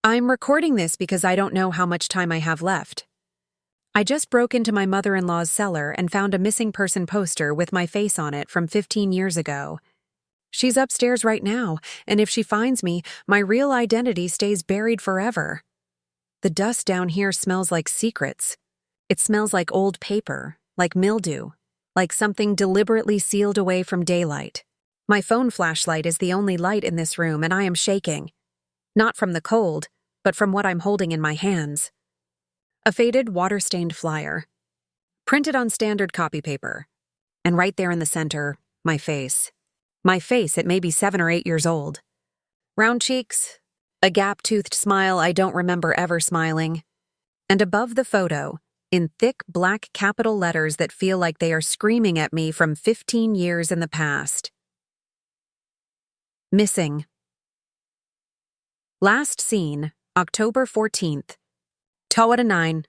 I'm recording this because I don't know how much time I have left. I just broke into my mother-in-law's cellar and found a missing person poster with my face on it from 15 years ago. She's upstairs right now, and if she finds me, my real identity stays buried forever. The dust down here smells like secrets. It smells like old paper, like mildew, like something deliberately sealed away from daylight. My phone flashlight is the only light in this room, and I am shaking. Not from the cold, but from what I'm holding in my hands. A faded, water-stained flyer, printed on standard copy paper. And right there in the center, my face. My face at maybe 7 or 8 years old. Round cheeks, a gap-toothed smile I don't remember ever smiling. And above the photo, in thick black capital letters that feel like they are screaming at me from 15 years in the past. Missing. Last seen, October 14th. Towada 9.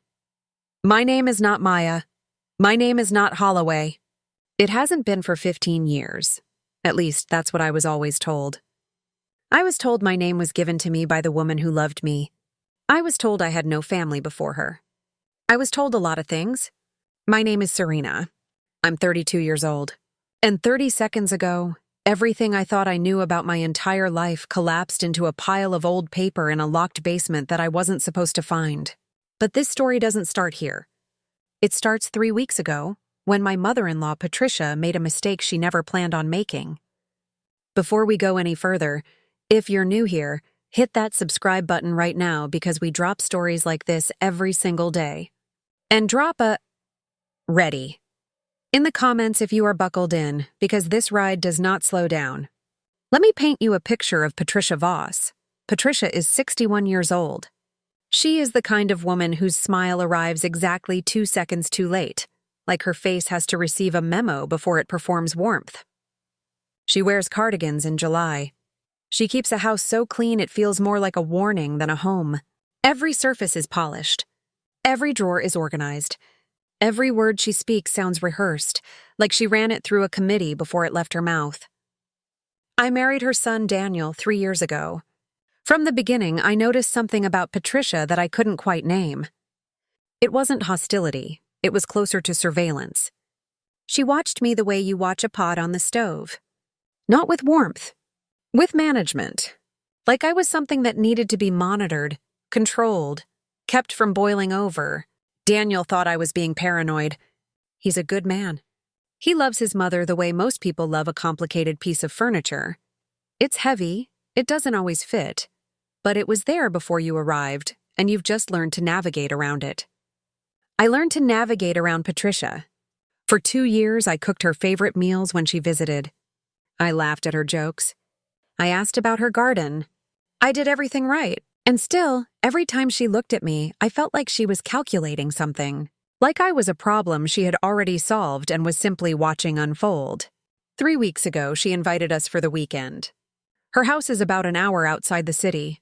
My name is not Maya. My name is not Holloway. It hasn't been for 15 years. At least, that's what I was always told. I was told my name was given to me by the woman who loved me. I was told I had no family before her. I was told a lot of things. My name is Serena. I'm 32 years old. And 30 seconds ago, everything I thought I knew about my entire life collapsed into a pile of old paper in a locked basement that I wasn't supposed to find. But this story doesn't start here. It starts 3 weeks ago, when my mother-in-law, Patricia, made a mistake she never planned on making. Before we go any further, if you're new here, hit that subscribe button right now because we drop stories like this every single day. And drop a ready in the comments if you are buckled in, because this ride does not slow down. Let me paint you a picture of Patricia Voss. Patricia is 61 years old. She is the kind of woman whose smile arrives exactly 2 seconds too late, like her face has to receive a memo before it performs warmth. She wears cardigans in July. She keeps a house so clean it feels more like a warning than a home. Every surface is polished. Every drawer is organized. Every word she speaks sounds rehearsed, like she ran it through a committee before it left her mouth. I married her son Daniel 3 years ago. From the beginning, I noticed something about Patricia that I couldn't quite name. It wasn't hostility. It was closer to surveillance. She watched me the way you watch a pot on the stove. Not with warmth. With management. Like I was something that needed to be monitored, controlled, kept from boiling over. Daniel thought I was being paranoid. He's a good man. He loves his mother the way most people love a complicated piece of furniture. It's heavy, it doesn't always fit, but it was there before you arrived, and you've just learned to navigate around it. I learned to navigate around Patricia. For 2 years, I cooked her favorite meals when she visited. I laughed at her jokes. I asked about her garden. I did everything right. And still, every time she looked at me, I felt like she was calculating something. Like I was a problem she had already solved and was simply watching unfold. 3 weeks ago, she invited us for the weekend. Her house is about an hour outside the city.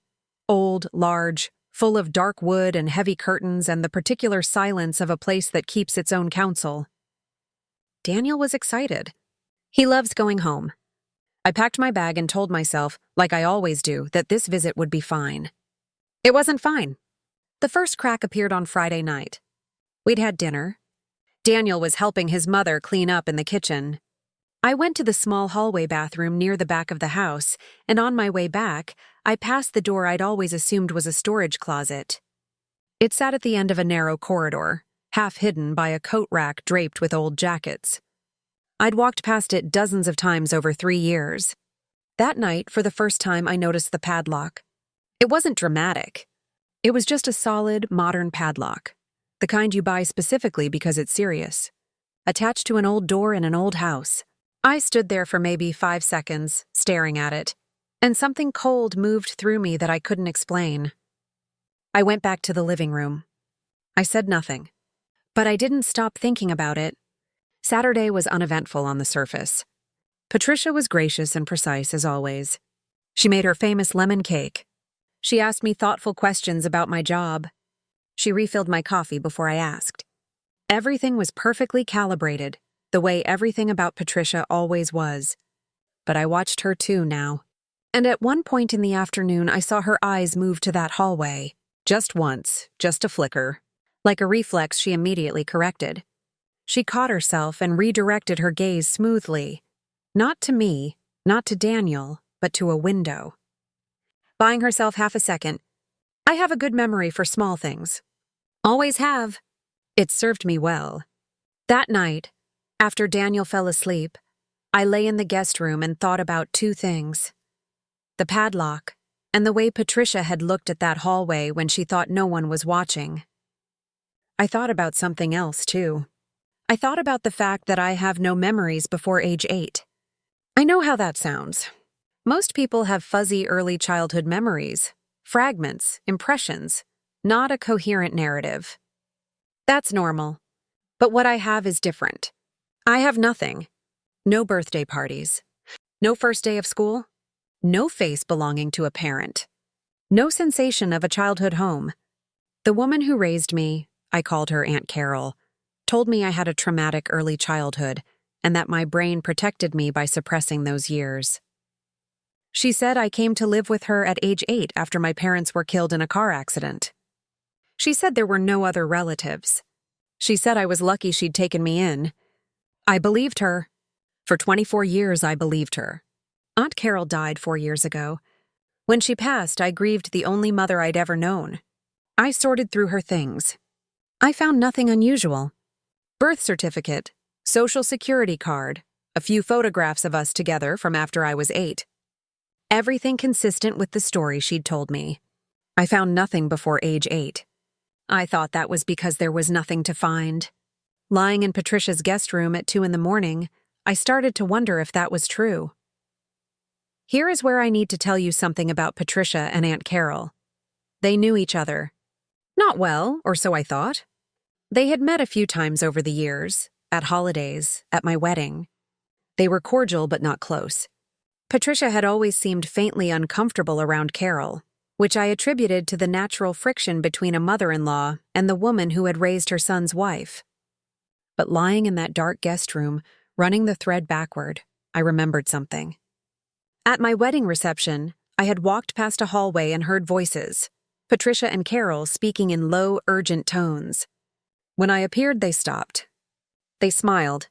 Old, large, full of dark wood and heavy curtains and the particular silence of a place that keeps its own counsel. Daniel was excited. He loves going home. I packed my bag and told myself, like I always do, that this visit would be fine. It wasn't fine. The first crack appeared on Friday night. We'd had dinner. Daniel was helping his mother clean up in the kitchen. I went to the small hallway bathroom near the back of the house, and on my way back, I passed the door I'd always assumed was a storage closet. It sat at the end of a narrow corridor, half hidden by a coat rack draped with old jackets. I'd walked past it dozens of times over 3 years. That night, for the first time, I noticed the padlock. It wasn't dramatic. It was just a solid, modern padlock, the kind you buy specifically because it's serious, attached to an old door in an old house. I stood there for maybe 5 seconds, staring at it, and something cold moved through me that I couldn't explain. I went back to the living room. I said nothing, but I didn't stop thinking about it. Saturday was uneventful on the surface. Patricia was gracious and precise as always. She made her famous lemon cake. She asked me thoughtful questions about my job. She refilled my coffee before I asked. Everything was perfectly calibrated, the way everything about Patricia always was. But I watched her too now. And at one point in the afternoon, I saw her eyes move to that hallway. Just once, just a flicker. Like a reflex, she immediately corrected. She caught herself and redirected her gaze smoothly. Not to me, not to Daniel, but to a window. Buying herself half a second. I have a good memory for small things. Always have. It served me well. That night, after Daniel fell asleep, I lay in the guest room and thought about two things. The padlock, and the way Patricia had looked at that hallway when she thought no one was watching. I thought about something else, too. I thought about the fact that I have no memories before age 8. I know how that sounds. Most people have fuzzy early childhood memories, fragments, impressions, not a coherent narrative. That's normal. But what I have is different. I have nothing. No birthday parties. No first day of school. No face belonging to a parent. No sensation of a childhood home. The woman who raised me, I called her Aunt Carol, told me I had a traumatic early childhood and that my brain protected me by suppressing those years. She said I came to live with her at age 8 after my parents were killed in a car accident. She said there were no other relatives. She said I was lucky she'd taken me in. I believed her. For 24 years, I believed her. Aunt Carol died 4 years ago. When she passed, I grieved the only mother I'd ever known. I sorted through her things. I found nothing unusual. Birth certificate, social security card, a few photographs of us together from after I was 8. Everything consistent with the story she'd told me. I found nothing before age 8. I thought that was because there was nothing to find. Lying in Patricia's guest room at 2 a.m, I started to wonder if that was true. Here is where I need to tell you something about Patricia and Aunt Carol. They knew each other. Not well, or so I thought. They had met a few times over the years, at holidays, at my wedding. They were cordial but not close. Patricia had always seemed faintly uncomfortable around Carol, which I attributed to the natural friction between a mother-in-law and the woman who had raised her son's wife. But lying in that dark guest room, running the thread backward, I remembered something. At my wedding reception, I had walked past a hallway and heard voices, Patricia and Carol speaking in low, urgent tones. When I appeared, they stopped. They smiled.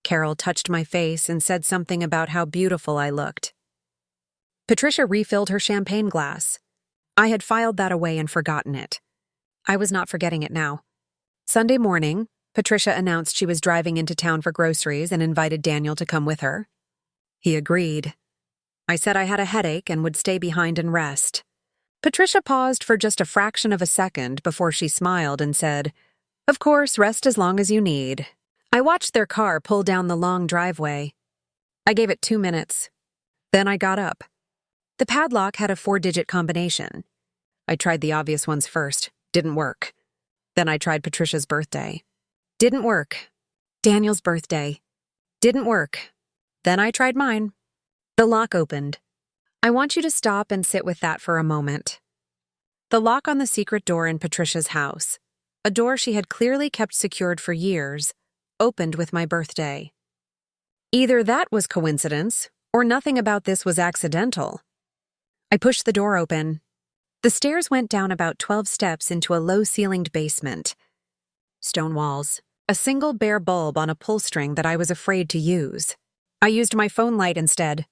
Carol touched my face and said something about how beautiful I looked. Patricia refilled her champagne glass. I had filed that away and forgotten it. I was not forgetting it now. Sunday morning, Patricia announced she was driving into town for groceries and invited Daniel to come with her. He agreed. I said I had a headache and would stay behind and rest. Patricia paused for just a fraction of a second before she smiled and said, "Of course, rest as long as you need." I watched their car pull down the long driveway. I gave it 2 minutes. Then I got up. The padlock had a 4-digit combination. I tried the obvious ones first. Didn't work. Then I tried Patricia's birthday. Didn't work. Daniel's birthday. Didn't work. Then I tried mine. The lock opened. I want you to stop and sit with that for a moment. The lock on the secret door in Patricia's house, a door she had clearly kept secured for years, opened with my birthday. Either that was coincidence, or nothing about this was accidental. I pushed the door open. The stairs went down about 12 steps into a low-ceilinged basement. Stone walls, a single bare bulb on a pull string that I was afraid to use. I used my phone light instead.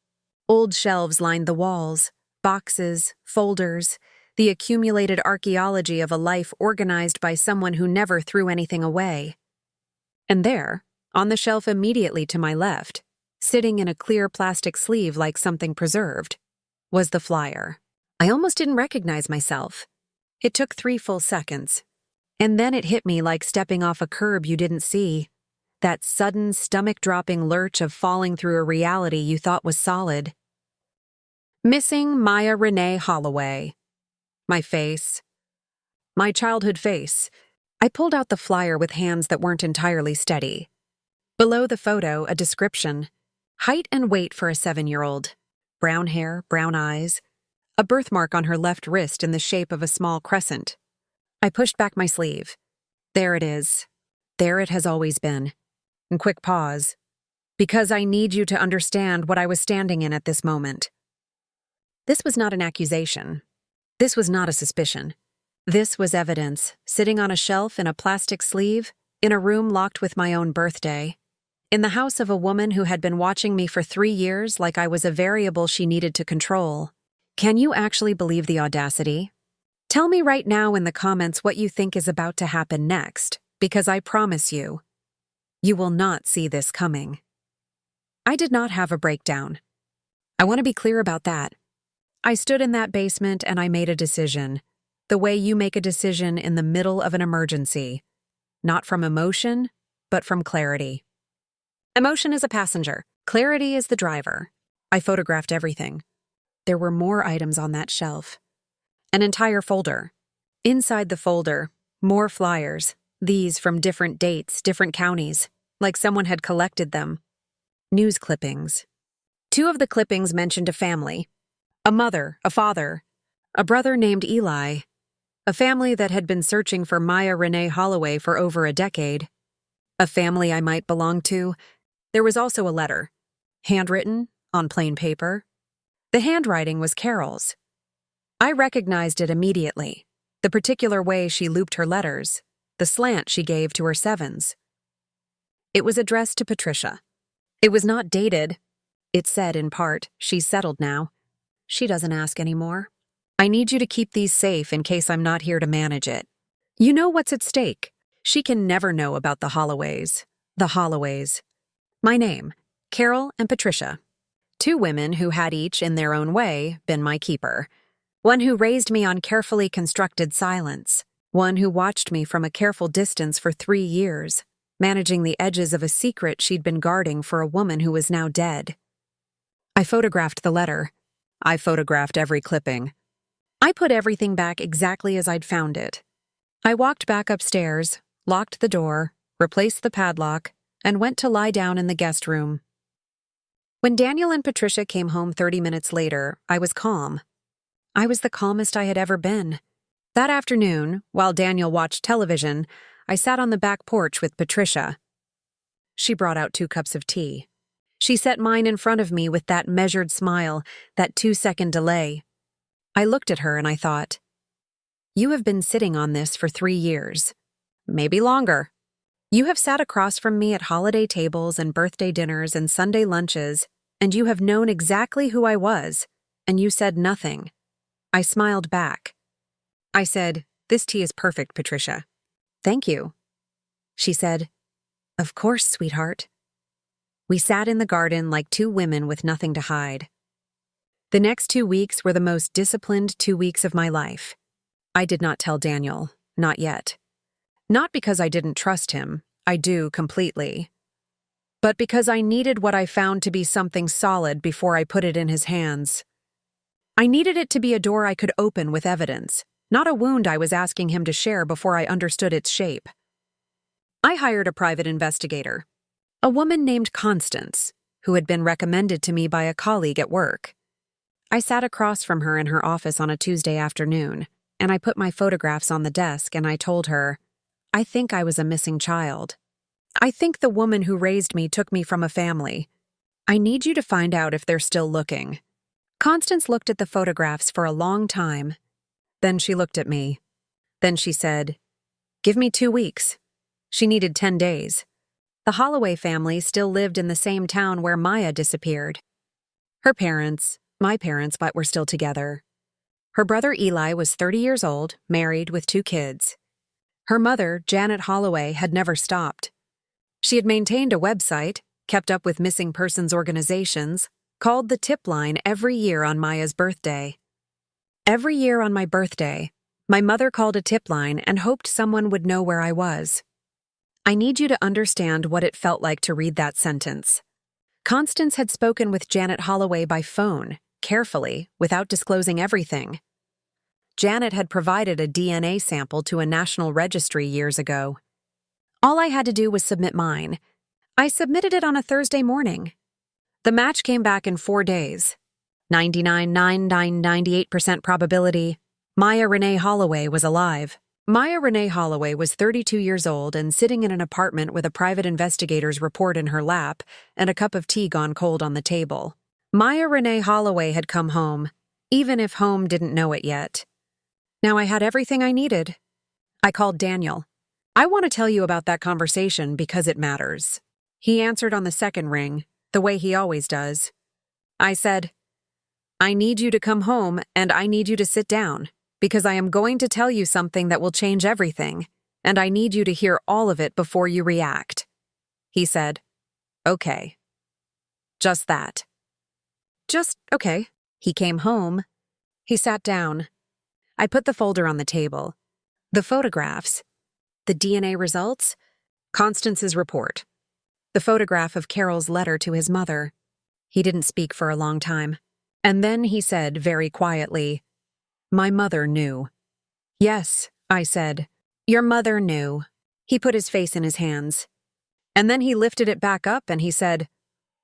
Old shelves lined the walls, boxes, folders, the accumulated archaeology of a life organized by someone who never threw anything away. And there, on the shelf immediately to my left, sitting in a clear plastic sleeve like something preserved, was the flyer. I almost didn't recognize myself. It took 3 full seconds. And then it hit me like stepping off a curb you didn't see. That sudden, stomach-dropping lurch of falling through a reality you thought was solid. Missing Maya Renee Holloway. My face. My childhood face. I pulled out the flyer with hands that weren't entirely steady. Below the photo, a description. Height and weight for a 7-year-old. Brown hair, brown eyes. A birthmark on her left wrist in the shape of a small crescent. I pushed back my sleeve. There it is. There it has always been. And quick pause. Because I need you to understand what I was standing in at this moment. This was not an accusation. This was not a suspicion. This was evidence, sitting on a shelf in a plastic sleeve, in a room locked with my own birthday, in the house of a woman who had been watching me for 3 years like I was a variable she needed to control. Can you actually believe the audacity? Tell me right now in the comments what you think is about to happen next, because I promise you, you will not see this coming. I did not have a breakdown. I want to be clear about that. I stood in that basement and I made a decision, the way you make a decision in the middle of an emergency, not from emotion, but from clarity. Emotion is a passenger. Clarity is the driver. I photographed everything. There were more items on that shelf. An entire folder. Inside the folder, more flyers, these from different dates, different counties, like someone had collected them. News clippings. 2 of the clippings mentioned a family. A mother, a father, a brother named Eli, a family that had been searching for Maya Renee Holloway for over a decade. A family I might belong to. There was also a letter, handwritten, on plain paper. The handwriting was Carol's. I recognized it immediately, the particular way she looped her letters, the slant she gave to her sevens. It was addressed to Patricia. It was not dated. It said, in part, she's settled now. She doesn't ask anymore. I need you to keep these safe in case I'm not here to manage it. You know what's at stake. She can never know about the Holloways. The Holloways. My name, Carol and Patricia. 2 women who had each, in their own way, been my keeper. One who raised me on carefully constructed silence. One who watched me from a careful distance for 3 years, managing the edges of a secret she'd been guarding for a woman who was now dead. I photographed the letter. I photographed every clipping. I put everything back exactly as I'd found it. I walked back upstairs, locked the door, replaced the padlock, and went to lie down in the guest room. When Daniel and Patricia came home 30 minutes later, I was calm. I was the calmest I had ever been. That afternoon, while Daniel watched television, I sat on the back porch with Patricia. She brought out 2 cups of tea. She set mine in front of me with that measured smile, that 2-second delay. I looked at her and I thought, you have been sitting on this for 3 years. Maybe longer. You have sat across from me at holiday tables and birthday dinners and Sunday lunches, and you have known exactly who I was, and you said nothing. I smiled back. I said, this tea is perfect, Patricia. Thank you. She said, of course, sweetheart. We sat in the garden like 2 women with nothing to hide. The next 2 weeks were the most disciplined 2 weeks of my life. I did not tell Daniel, not yet. Not because I didn't trust him, I do completely, but because I needed what I found to be something solid before I put it in his hands. I needed it to be a door I could open with evidence, not a wound I was asking him to share before I understood its shape. I hired a private investigator, a woman named Constance, who had been recommended to me by a colleague at work. I sat across from her in her office on a Tuesday afternoon, and I put my photographs on the desk and I told her, I think I was a missing child. I think the woman who raised me took me from a family. I need you to find out if they're still looking. Constance looked at the photographs for a long time. Then she looked at me. Then she said, give me 2 weeks. She needed 10 days. The Holloway family still lived in the same town where Maya disappeared. Her parents, my parents, but were still together. Her brother Eli was 30 years old, married with 2 kids. Her mother, Janet Holloway, had never stopped. She had maintained a website, kept up with missing persons organizations, called the tip line every year on Maya's birthday. Every year on my birthday, my mother called a tip line and hoped someone would know where I was. I need you to understand what it felt like to read that sentence. Constance had spoken with Janet Holloway by phone, carefully, without disclosing everything. Janet had provided a DNA sample to a national registry years ago. All I had to do was submit mine. I submitted it on a Thursday morning. The match came back in 4 days. 99.9998% probability. Maya Renee Holloway was alive. Maya Renee Holloway was 32 years old and sitting in an apartment with a private investigator's report in her lap and a cup of tea gone cold on the table. Maya Renee Holloway had come home. even if home didn't know it yet. Now I had everything I needed. I called Daniel. I want to tell you about that conversation because it matters. He answered on the second ring, the way he always does. I said, I need you to come home and I need you to sit down because I am going to tell you something that will change everything, and I need you to hear all of it before you react. He said, okay. Just that. Just okay. He came home. He sat down. I put the folder on the table. The photographs. The DNA results. Constance's report. The photograph of Carol's letter to his mother. He didn't speak for a long time. And then he said very quietly, my mother knew. Yes, I said. Your mother knew. He put his face in his hands. And then he lifted it back up and he said,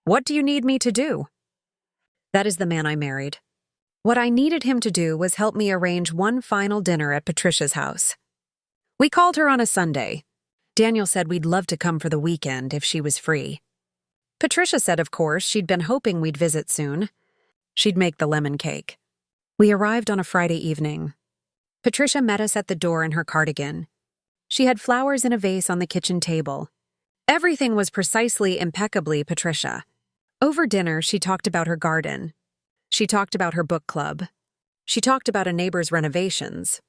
what do you need me to do? That is the man I married. What I needed him to do was help me arrange one final dinner at Patricia's house. We called her on a Sunday. Daniel said we'd love to come for the weekend if she was free. Patricia said, of course, she'd been hoping we'd visit soon. She'd make the lemon cake. We arrived on a Friday evening. Patricia met us at the door in her cardigan. She had flowers in a vase on the kitchen table. Everything was precisely impeccably Patricia. Over dinner, she talked about her garden. She talked about her book club. She talked about a neighbor's renovations.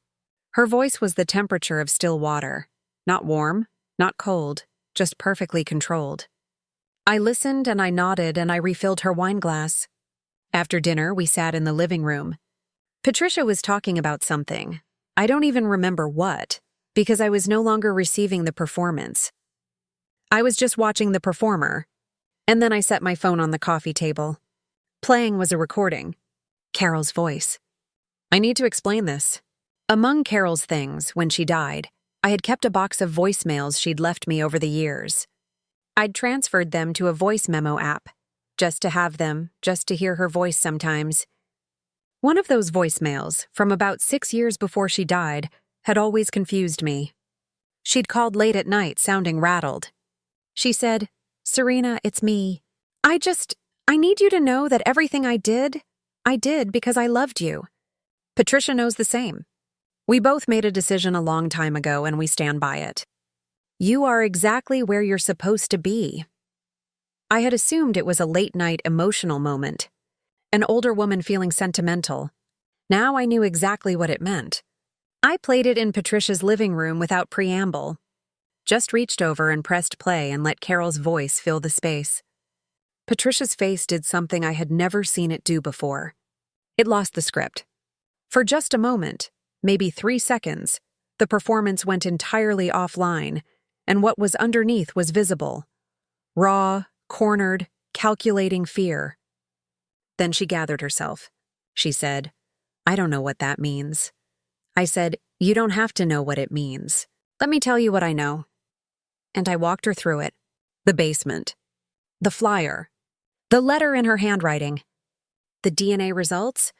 Her voice was the temperature of still water. Not warm, not cold, just perfectly controlled. I listened and I nodded and I refilled her wine glass. After dinner, we sat in the living room. Patricia was talking about something. I don't even remember what, because I was no longer receiving the performance. I was just watching the performer. And then I set my phone on the coffee table. Playing was a recording. Carol's voice. I need to explain this. Among Carol's things, when she died, I had kept a box of voicemails she'd left me over the years. I'd transferred them to a voice memo app, just to have them, just to hear her voice sometimes. One of those voicemails, from about 6 years before she died, had always confused me. She'd called late at night, sounding rattled. She said, Serena, it's me. I need you to know that everything I did because I loved you. Patricia knows the same. We both made a decision a long time ago and we stand by it. You are exactly where you're supposed to be. I had assumed it was a late-night emotional moment, an older woman feeling sentimental. Now I knew exactly what it meant. I played it in Patricia's living room without preamble. Just reached over and pressed play and let Carol's voice fill the space. Patricia's face did something I had never seen it do before. It lost the script. For just a moment, maybe 3 seconds, the performance went entirely offline, and what was underneath was visible. Raw, cornered, calculating fear. Then she gathered herself. She said, I don't know what that means. I said, you don't have to know what it means. Let me tell you what I know. And I walked her through it. The basement. The flyer. The letter in her handwriting. The DNA results.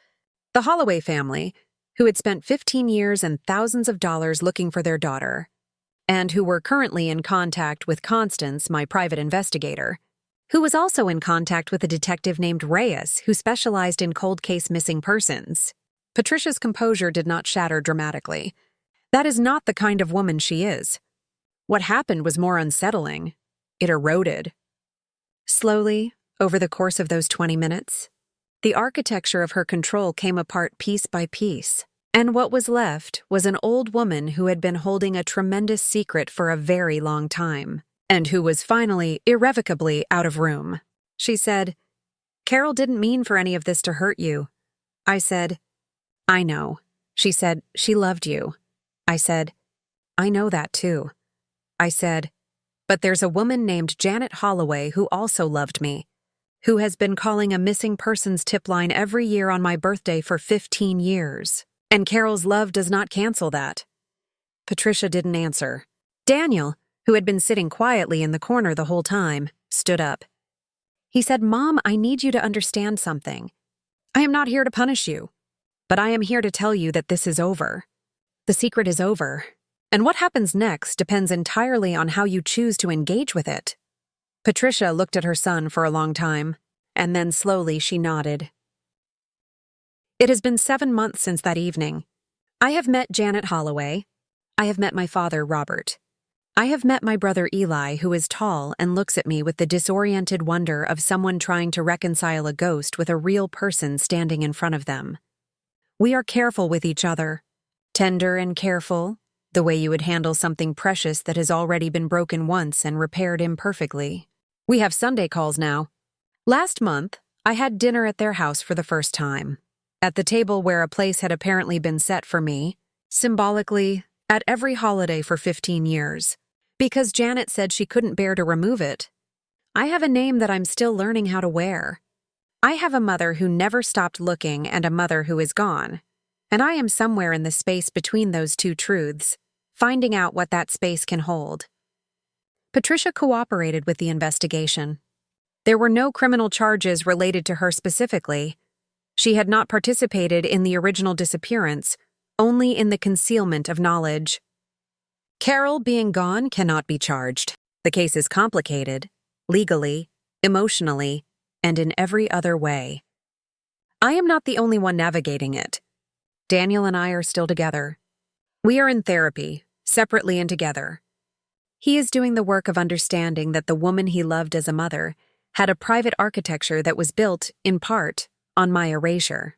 The Holloway family, who had spent 15 years and thousands of dollars looking for their daughter, and who were currently in contact with Constance, my private investigator, who was also in contact with a detective named Reyes who specialized in cold case missing persons. Patricia's composure did not shatter dramatically. That is not the kind of woman she is. What happened was more unsettling. It eroded. Slowly, over the course of those 20 minutes, the architecture of her control came apart piece by piece, and what was left was an old woman who had been holding a tremendous secret for a very long time, and who was finally, irrevocably out of room. She said, Carol didn't mean for any of this to hurt you. I said, I know. She said, she loved you. I said, I know that too. I said, but there's a woman named Janet Holloway who also loved me, who has been calling a missing persons tip line every year on my birthday for 15 years. And Carol's love does not cancel that. Patricia didn't answer. Daniel, who had been sitting quietly in the corner the whole time, stood up. He said, Mom, I need you to understand something. I am not here to punish you, but I am here to tell you that this is over. The secret is over, and what happens next depends entirely on how you choose to engage with it. Patricia looked at her son for a long time, and then slowly she nodded. It has been 7 months since that evening. I have met Janet Holloway. I have met my father, Robert. I have met my brother Eli, who is tall and looks at me with the disoriented wonder of someone trying to reconcile a ghost with a real person standing in front of them. We are careful with each other, tender and careful, the way you would handle something precious that has already been broken once and repaired imperfectly. We have Sunday calls now. Last month, I had dinner at their house for the first time. At the table where a place had apparently been set for me, symbolically, at every holiday for 15 years. Because Janet said she couldn't bear to remove it. I have a name that I'm still learning how to wear. I have a mother who never stopped looking and a mother who is gone. And I am somewhere in the space between those two truths, finding out what that space can hold. Patricia cooperated with the investigation. There were no criminal charges related to her specifically. She had not participated in the original disappearance, only in the concealment of knowledge. Carol being gone cannot be charged. The case is complicated, legally, emotionally, and in every other way. I am not the only one navigating it. Daniel and I are still together. We are in therapy, separately and together. He is doing the work of understanding that the woman he loved as a mother had a private architecture that was built, in part, on my erasure.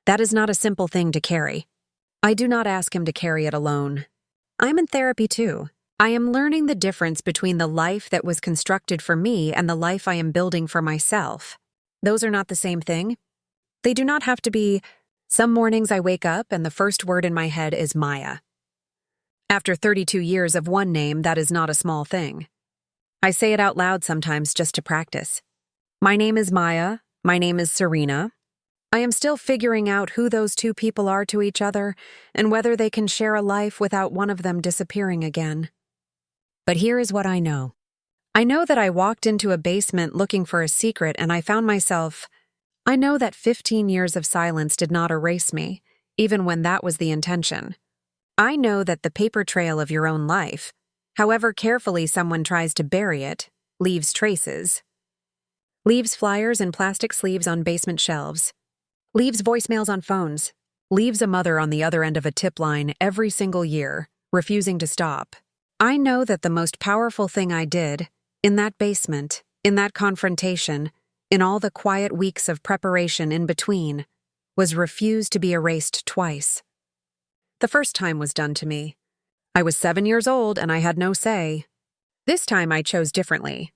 That is not a simple thing to carry. I do not ask him to carry it alone. I'm in therapy too. I am learning the difference between the life that was constructed for me and the life I am building for myself. Those are not the same thing. They do not have to be. Some mornings I wake up and the first word in my head is Maya. After 32 years of one name, that is not a small thing. I say it out loud sometimes just to practice. My name is Maya. My name is Serena. I am still figuring out who those two people are to each other and whether they can share a life without one of them disappearing again. But here is what I know. I know that I walked into a basement looking for a secret and I found myself. I know that 15 years of silence did not erase me, even when that was the intention. I know that the paper trail of your own life, however carefully someone tries to bury it, leaves traces. Leaves flyers in plastic sleeves on basement shelves. Leaves voicemails on phones. Leaves a mother on the other end of a tip line every single year, refusing to stop. I know that the most powerful thing I did, in that basement, in that confrontation, in all the quiet weeks of preparation in between, was refuse to be erased twice. The first time was done to me. I was 7 years old and I had no say. This time I chose differently.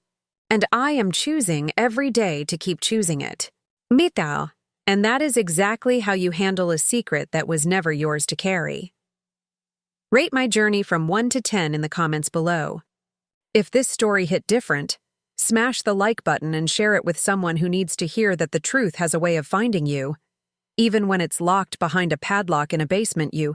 And I am choosing every day to keep choosing it. Mitao. And that is exactly how you handle a secret that was never yours to carry. Rate my journey from 1 to 10 in the comments below. If this story hit different, smash the like button and share it with someone who needs to hear that the truth has a way of finding you. Even when it's locked behind a padlock in a basement, you